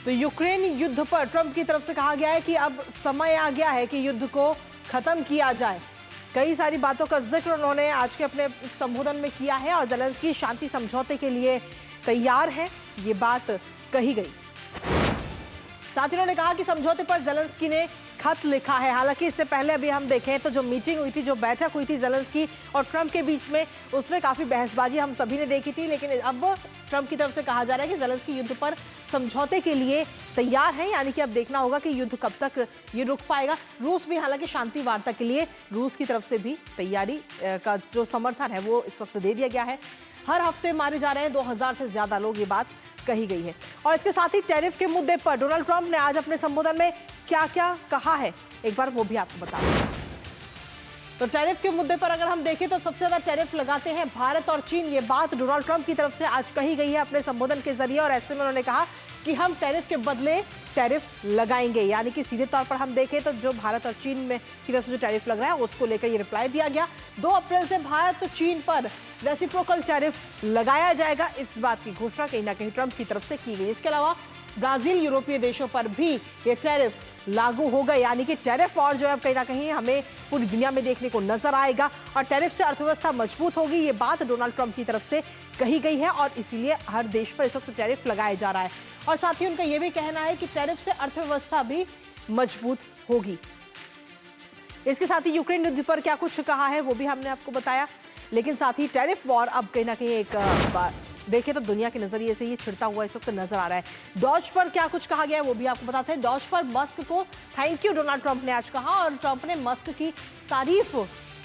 तो यूक्रेन युद्ध पर ट्रंप की तरफ से कहा गया है कि अब समय आ गया है कि युद्ध को खत्म किया जाए। कई सारी बातों का जिक्र उन्होंने आज के अपने संबोधन में किया है और ज़ेलेंस्की शांति समझौते के लिए तैयार है, ये बात कही गई। साथ ही उन्होंने कहा कि समझौते पर ज़ेलेंस्की ने खत लिखा है। हालांकि इससे पहले अभी हम देखें तो जो मीटिंग हुई थी, जो बैठक हुई थी ज़ेलेंस्की और ट्रंप के बीच में, उसमें काफ़ी बहसबाजी हम सभी ने देखी थी। लेकिन अब ट्रंप की तरफ से कहा जा रहा है कि ज़ेलेंस्की युद्ध पर समझौते के लिए तैयार है, यानी कि अब देखना होगा कि युद्ध कब तक ये रुक पाएगा। रूस भी हालांकि शांति वार्ता के लिए रूस की तरफ से भी तैयारी का जो समर्थन है वो इस वक्त दे दिया गया है। हर हफ्ते मारे जा रहे हैं 2000 से ज्यादा लोग, ये बात कही गई है। और इसके साथ ही टैरिफ के मुद्दे पर डोनाल्ड ट्रंप ने आज अपने संबोधन में क्या क्या कहा है, एक बार वो भी आपको बता दें। तो टैरिफ के मुद्दे पर अगर हम देखें तो सबसे ज्यादा टैरिफ लगाते हैं भारत और चीन, ये बात डोनाल्ड ट्रंप की तरफ से आज कही गई है अपने संबोधन के जरिए। और ऐसे में उन्होंने कहा कि हम टैरिफ के बदले टैरिफ लगाएंगे, यानी कि सीधे तौर पर हम देखें तो जो भारत और चीन में की तरफ से जो टैरिफ लग रहा है उसको लेकर ये रिप्लाई दिया गया। 2 अप्रैल से भारत और चीन पर रेसिप्रोकल टैरिफ लगाया जाएगा, इस बात की घोषणा कहीं ना कहीं ट्रंप की तरफ से की गई। इसके अलावा ब्राजील, यूरोपीय देशों पर भी ये टैरिफ लागू हो गए, यानी कि टैरिफ और जो है कहीं ना कहीं हमें पूरी दुनिया में देखने को नजर आएगा और टैरिफ से अर्थव्यवस्था मजबूत होगी, ये बात डोनाल्ड ट्रंप की तरफ से कही गई है। और इसीलिए हर देश पर इस वक्त टैरिफ लगाया जा रहा है। और साथ ही उनका यह भी कहना है कि टैरिफ से अर्थव्यवस्था भी मजबूत होगी। इसके साथ ही यूक्रेन युद्ध पर क्या कुछ कहा है वो भी हमने आपको बताया। लेकिन साथ ही टैरिफ वॉर अब कहीं ना कहीं एक देखें तो दुनिया के नजरिए से ये छिड़ता हुआ इस वक्त नजर आ रहा है। डॉज पर क्या कुछ कहा गया है वो भी आपको बताते हैं। डॉज पर मस्क को थैंक यू डोनाल्ड ट्रंप ने आज कहा और ट्रंप ने मस्क की तारीफ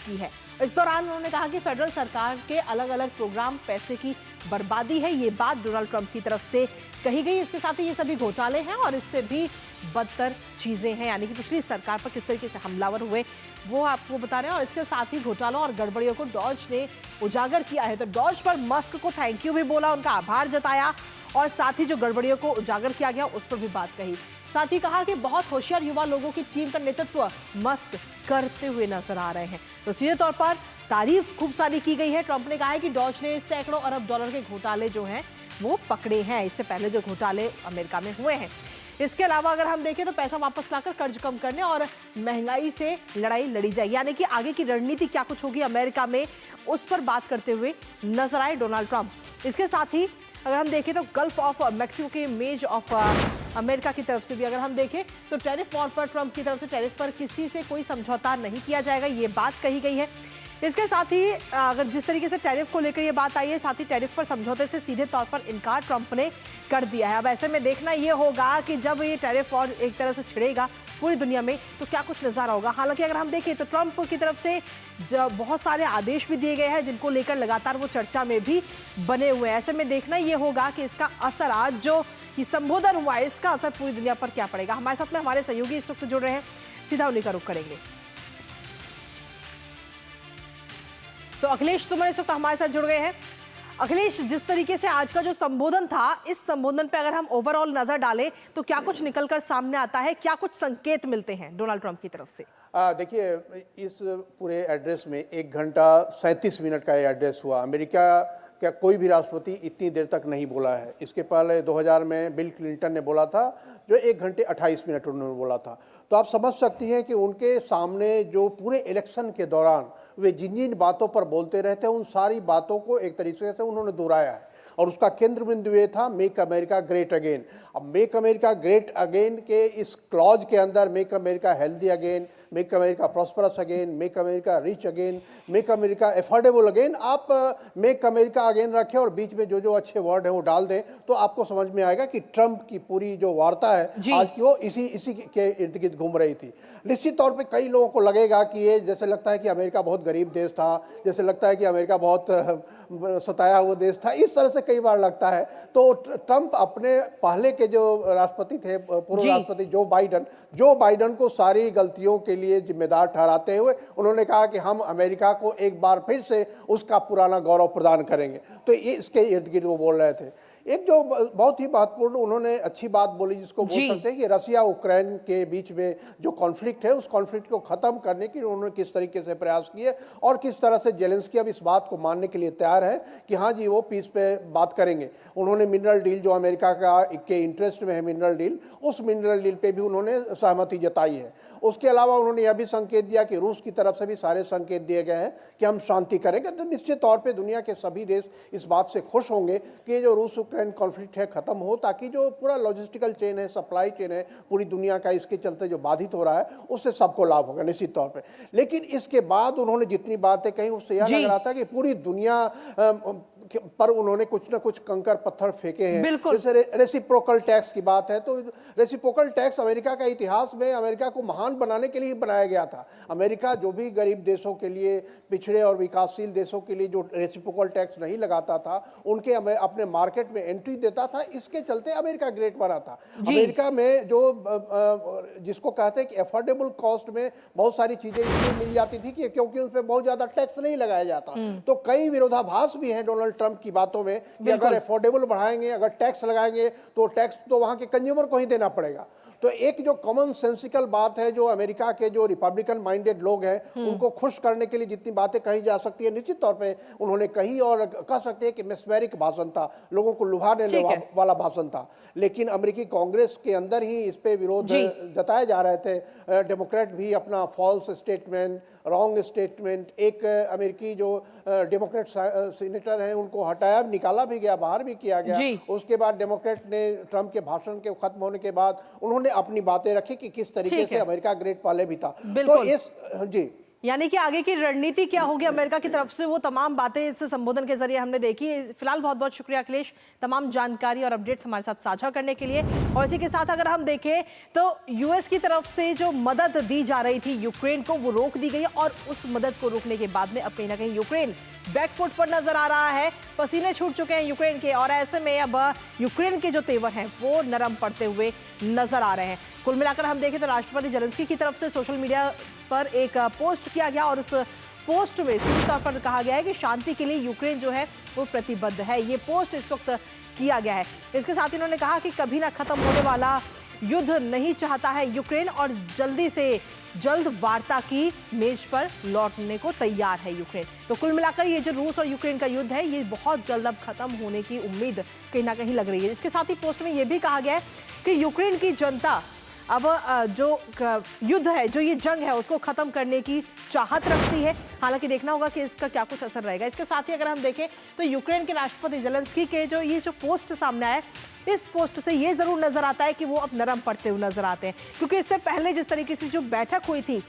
की है। इस दौरान उन्होंने कहा कि फेडरल सरकार के अलग अलग प्रोग्राम पैसे की बर्बादी है, ये बात डोनाल्ड ट्रंप की तरफ से कही गई। इसके साथ ही ये सभी घोटाले हैं और इससे भी बदतर चीजें हैं, यानी कि पिछली सरकार पर किस तरीके से हमलावर हुए वो आपको बता रहे हैं। और इसके साथ ही घोटालों और गड़बड़ियों को डॉज ने उजागर किया है। तो डॉज पर मस्क को थैंक यू भी बोला, उनका आभार जताया और साथ ही जो गड़बड़ियों को उजागर किया गया उस पर भी बात कही। साथ ही कहा कि बहुत होशियार युवा लोगों की टीम का नेतृत्व मस्क करते हुए नजर आ रहे हैं। तो सीधे तौर पर तारीफ खूब सारी की गई है। ट्रंप ने कहा है कि डॉज ने सैकड़ों अरब डॉलर के घोटाले जो हैं वो पकड़े हैं, इससे पहले जो घोटाले अमेरिका में हुए हैं। इसके अलावा अगर हम देखें तो पैसा वापस लाकर कर्ज कम करने और महंगाई से लड़ाई लड़ी जाए, यानी कि आगे की रणनीति क्या कुछ होगी अमेरिका में, उस पर बात करते हुए नजर आए डोनाल्ड ट्रंप। इसके साथ ही अगर हम देखें तो गल्फ ऑफ मैक्सिको के इमेज ऑफ अमेरिका की तरफ से भी अगर हम देखें तो टैरिफ वॉर पर ट्रंप की तरफ से टैरिफ पर किसी से कोई समझौता नहीं किया जाएगा, ये बात कही गई है। इसके साथ ही अगर जिस तरीके से टैरिफ को लेकर ये बात आई है, साथ ही टैरिफ पर समझौते से सीधे तौर पर इनकार ट्रंप ने कर दिया है। अब ऐसे में देखना ये होगा कि जब ये टैरिफ वॉर एक तरह से छिड़ेगा पूरी दुनिया में तो क्या कुछ नज़ारा होगा। हालांकि अगर हम देखें तो ट्रंप की तरफ से बहुत सारे आदेश भी दिए गए हैं जिनको लेकर लगातार वो चर्चा में भी बने हुए हैं। ऐसे में देखना ये होगा कि इसका असर आज जो ये संबोधन हुआ है इसका असर पूरी दुनिया पर क्या पड़ेगा। हमारे साथ में हमारे सहयोगी इस वक्त जुड़ रहे हैं, सीधा उन्हीं का रुख करेंगे। तो अखिलेश सुमन इस वक्त हमारे साथ जुड़ गए हैं। अखिलेश, जिस तरीके से आज का जो संबोधन था, इस संबोधन पे अगर हम ओवरऑल नजर डालें तो क्या कुछ निकलकर सामने आता है, क्या कुछ संकेत मिलते हैं डोनाल्ड ट्रंप की तरफ से? देखिए, इस पूरे एड्रेस में 1 घंटा 37 मिनट का ये एड्रेस हुआ। अमेरिका का कोई भी राष्ट्रपति इतनी देर तक नहीं बोला है। इसके पहले 2000 में बिल क्लिंटन ने बोला था, जो 1 घंटे 28 मिनट उन्होंने बोला था। तो आप समझ सकती हैं कि उनके सामने जो पूरे इलेक्शन के दौरान वे जिन जिन बातों पर बोलते रहते हैं उन सारी बातों को एक तरीके से उन्होंने दोहराया है। और उसका केंद्र बिंदु ये था, मेक अमेरिका ग्रेट अगेन। अब मेक अमेरिका ग्रेट अगेन के इस क्लॉज के अंदर make America healthy again, make America prosperous again, make America rich again, make America affordable again, आप मेक अमेरिका अगेन रखें और बीच में जो जो अच्छे वर्ड हैं वो डाल दें तो आपको समझ में आएगा कि ट्रंप की पूरी जो वार्ता है आज की वो इसी के इर्द गिर्द घूम रही थी। निश्चित तौर पे कई लोगों को लगेगा कि ये जैसे लगता है कि अमेरिका बहुत गरीब देश था, जैसे लगता है कि अमेरिका बहुत सताया हुआ देश था, इस तरह से कई बार लगता है। तो ट्रंप अपने पहले के जो राष्ट्रपति थे, पूर्व राष्ट्रपति जो बाइडन को सारी गलतियों के लिए जिम्मेदार ठहराते हुए उन्होंने कहा कि हम अमेरिका को एक बार फिर से उसका पुराना गौरव प्रदान करेंगे। तो ये इसके इर्द गिर्द वो बोल रहे थे। एक जो बहुत ही महत्वपूर्ण उन्होंने अच्छी बात बोली, जिसको बोल सकते हैं कि रसिया यूक्रेन के बीच में जो कॉन्फ्लिक्ट है, उस कॉन्फ्लिक्ट को खत्म करने की उन्होंने किस तरीके से प्रयास किए और किस तरह से जेलेंस्की अब इस बात को मानने के लिए तैयार है कि हाँ जी वो पीस पे बात करेंगे। उन्होंने मिनरल डील, जो अमेरिका के इंटरेस्ट में है मिनरल डील, उस मिनरल डील पे भी उन्होंने सहमति जताई है। उसके अलावा उन्होंने यह भी संकेत दिया कि रूस की तरफ से भी सारे संकेत दिए गए हैं कि हम शांति करेंगे। तो निश्चित तौर पे दुनिया के सभी देश इस बात से खुश होंगे कि जो रूस यूक्रेन कॉन्फ्लिक्ट है खत्म हो, ताकि जो पूरा लॉजिस्टिकल चेन है, सप्लाई चेन है पूरी दुनिया का, इसके चलते जो बाधित हो रहा है उससे सबको लाभ होगा निश्चित तौर पे। लेकिन इसके बाद उन्होंने जितनी बातें कही उससे यह लग रहा था कि पूरी दुनिया पर उन्होंने कुछ ना कुछ कंकर पत्थर फेंके हैं। जैसे रेसिप्रोकल टैक्स की बात है, तो रेसिप्रोकल टैक्स अमेरिका का इतिहास में अमेरिका को महान बनाने के लिए बनाया गया था। अमेरिका जो भी गरीब देशों के लिए, पिछड़े और विकासशील देशों के लिए जो रेसिप्रोकल टैक्स नहीं लगाता था, उनके अपने मार्केट में एंट्री देता था। इसके चलते अमेरिका ग्रेट बना था। अमेरिका में जो जिसको कहते हैं कि अफोर्डेबल कॉस्ट में बहुत सारी चीजें इसलिए मिल जाती थी कि क्योंकि उन पर बहुत ज्यादा टैक्स नहीं लगाया जाता। तो कई विरोधाभास भी है डोनाल्ड ट्रंप की बातों में कि अगर अफोर्डेबल बढ़ाएंगे, अगर टैक्स लगाएंगे तो टैक्स तो वहां के कंज्यूमर को ही देना पड़ेगा। तो एक जो कॉमन सेंसिकल बात है, जो अमेरिका के जो रिपब्लिकन माइंडेड लोग हैं उनको खुश करने के लिए जितनी बातें कही जा सकती है निश्चित तौर पे उन्होंने कही, और कह सकते हैं कि मेस्मेरिक भाषण था, लोगों को लुभाने वाला भाषण था। लेकिन अमेरिकी कांग्रेस के अंदर ही इस पे विरोध जताए जा रहे थे। डेमोक्रेट भी अपना फॉल्स स्टेटमेंट, रॉन्ग स्टेटमेंट, एक अमेरिकी जो डेमोक्रेट सीनेटर हैं उनको हटाया, निकाला भी गया, बाहर भी किया गया। उसके बाद डेमोक्रेट ने ट्रंप के भाषण के खत्म होने के बाद उन्होंने अपनी बातें रखी कि किस तरीके से अमेरिका ग्रेट पहले भी था। तो इस जी यानी कि आगे की रणनीति क्या होगी अमेरिका की तरफ से, वो तमाम बातें इस संबोधन के जरिए हमने देखी। फिलहाल बहुत बहुत शुक्रिया अखिलेश, तमाम जानकारी और अपडेट्स हमारे साथ साझा करने के लिए। और इसी के साथ अगर हम देखें तो यूएस की तरफ से जो मदद दी जा रही थी यूक्रेन को, वो रोक दी गई, और उस मदद को रोकने के बाद में अब कहीं ना कहीं यूक्रेन बैकफुट पर नजर आ रहा है। पसीने छूट चुके हैं यूक्रेन के, और ऐसे में अब यूक्रेन के जो तेवर हैं वो नरम पड़ते हुए नजर आ रहे हैं। कुल मिलाकर हम देखें तो राष्ट्रपति जेलेंस्की की तरफ से सोशल मीडिया पर एक पोस्ट किया गया, और उस पोस्ट में सीधे तौर पर कहा गया है कि शांति के लिए यूक्रेन जो है वो प्रतिबद्ध है। ये पोस्ट इस वक्त किया गया है। इसके साथ ही उन्होंने कहा कि कभी ना खत्म होने वाला युद्ध नहीं चाहता है यूक्रेन, और जल्दी से जल्द वार्ता की मेज पर लौटने को तैयार है यूक्रेन। तो कुल मिलाकर ये जो रूस और यूक्रेन का युद्ध है ये बहुत जल्द अब खत्म होने की उम्मीद कहीं ना कहीं लग रही है। इसके साथ ही पोस्ट में ये भी कहा गया है कि यूक्रेन की जनता अब जो युद्ध है, जो ये जंग है, उसको खत्म करने की चाहत रखती है। हालांकि देखना होगा कि इसका क्या कुछ असर रहेगा। इसके साथ ही अगर हम देखें तो यूक्रेन के राष्ट्रपति जेलेंस्की के जो पोस्ट सामने आया, इस पोस्ट से ये जरूर नजर आता है कि वो अब नरम पड़ते हुए नजर आते हैं, क्योंकि इससे पहले जिस तरीके से जो बैठक हुई थी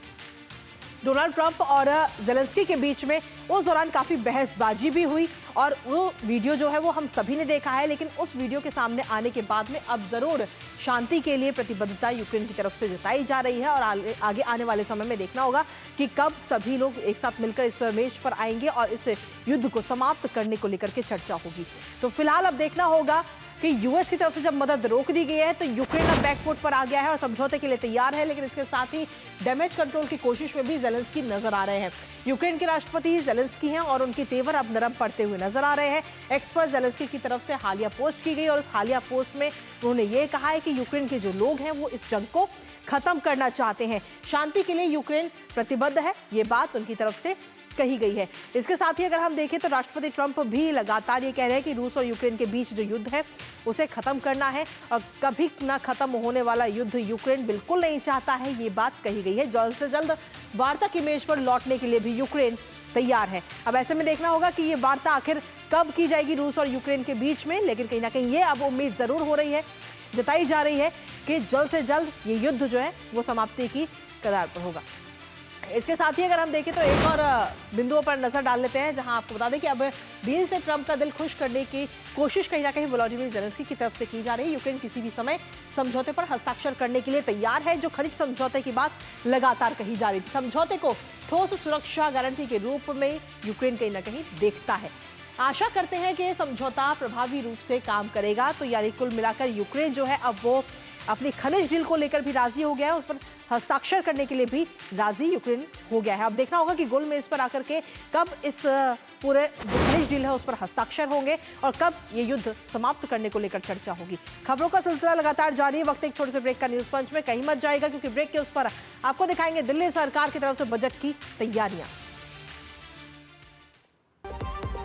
डोनाल्ड ट्रंप और जेलेंस्की के बीच में, उस दौरान काफी बहसबाजी भी हुई, और वो वीडियो जो है वो हम सभी ने देखा है। लेकिन उस वीडियो के सामने आने के बाद में अब जरूर शांति के लिए प्रतिबद्धता यूक्रेन की तरफ से जताई जा रही है, और आगे आने वाले समय में देखना होगा कि कब सभी लोग एक साथ मिलकर इस मेज पर आएंगे और इस युद्ध को समाप्त करने को लेकर के चर्चा होगी। तो फिलहाल अब देखना होगा कि यूएस की तरफ से जब मदद रोक दी गई है तो यूक्रेन अब बैकफुट पर आ गया है और समझौते के लिए तैयार है। लेकिन इसके साथ ही डैमेज कंट्रोल की कोशिश में भी जेलेंस्की नजर आ रहे हैं। यूक्रेन के राष्ट्रपति जेलेंस्की हैं और उनके तेवर अब नरम पड़ते हुए नजर आ रहे हैं। एक्स पर जेलेंस्की की तरफ से हालिया पोस्ट की गई, और उस हालिया पोस्ट में उन्होंने ये कहा है कि यूक्रेन के जो लोग हैं वो इस जंग को खत्म करना चाहते हैं, शांति के लिए यूक्रेन प्रतिबद्ध है, ये बात उनकी तरफ से कही गई है। इसके साथ ही अगर हम देखें तो राष्ट्रपति ट्रंप भी लगातार ये कह रहे हैं कि रूस और यूक्रेन के बीच जो युद्ध है उसे खत्म करना है, और कभी ना खत्म होने वाला युद्ध यूक्रेन बिल्कुल नहीं चाहता है, ये बात कही गई है। जल्द से जल्द वार्ता की मेज पर लौटने के लिए भी यूक्रेन तैयार है। अब ऐसे में देखना होगा कि ये वार्ता आखिर कब की जाएगी रूस और यूक्रेन के बीच में, लेकिन कहीं ना कहीं ये अब उम्मीद जरूर हो रही है, जताई जा रही है कि जल्द से जल्द ये युद्ध जो है वो समाप्ति की कगार पर होगा। इसके साथ ही अगर हम देखें तो एक और बिंदुओं पर नजर डाल लेते हैं, जहां आपको बता दें कि अब डील से ट्रंप का दिल खुश करने की कोशिश कहीं ना कहीं व्लादिमीर जेलेंस्की की तरफ से की जा रही है। यूक्रेन किसी भी समय समझौते पर हस्ताक्षर करने के लिए तैयार है, जो खनिज समझौते की बात लगातार कही जा रही थी। समझौते को ठोस सुरक्षा गारंटी के रूप में यूक्रेन कहीं ना कहीं देखता है। आशा करते हैं कि समझौता प्रभावी रूप से काम करेगा। तो यानी कुल मिलाकर यूक्रेन जो है अब वो अपनी खनिज डील को लेकर भी राजी हो गया है, उस पर हस्ताक्षर करने के लिए भी राजी यूक्रेन हो गया है। अब देखना होगा कि गोलमेज पर आकर के कब इस पूरे जो खनिज डील है उस पर हस्ताक्षर होंगे और कब ये युद्ध समाप्त करने को लेकर चर्चा होगी। खबरों का सिलसिला लगातार जारी है। वक्त एक छोटे से ब्रेक का। न्यूज पंच में कहीं मत जाएगा, क्योंकि ब्रेक के उस पर आपको दिखाएंगे दिल्ली सरकार की तरफ से बजट की तैयारियां।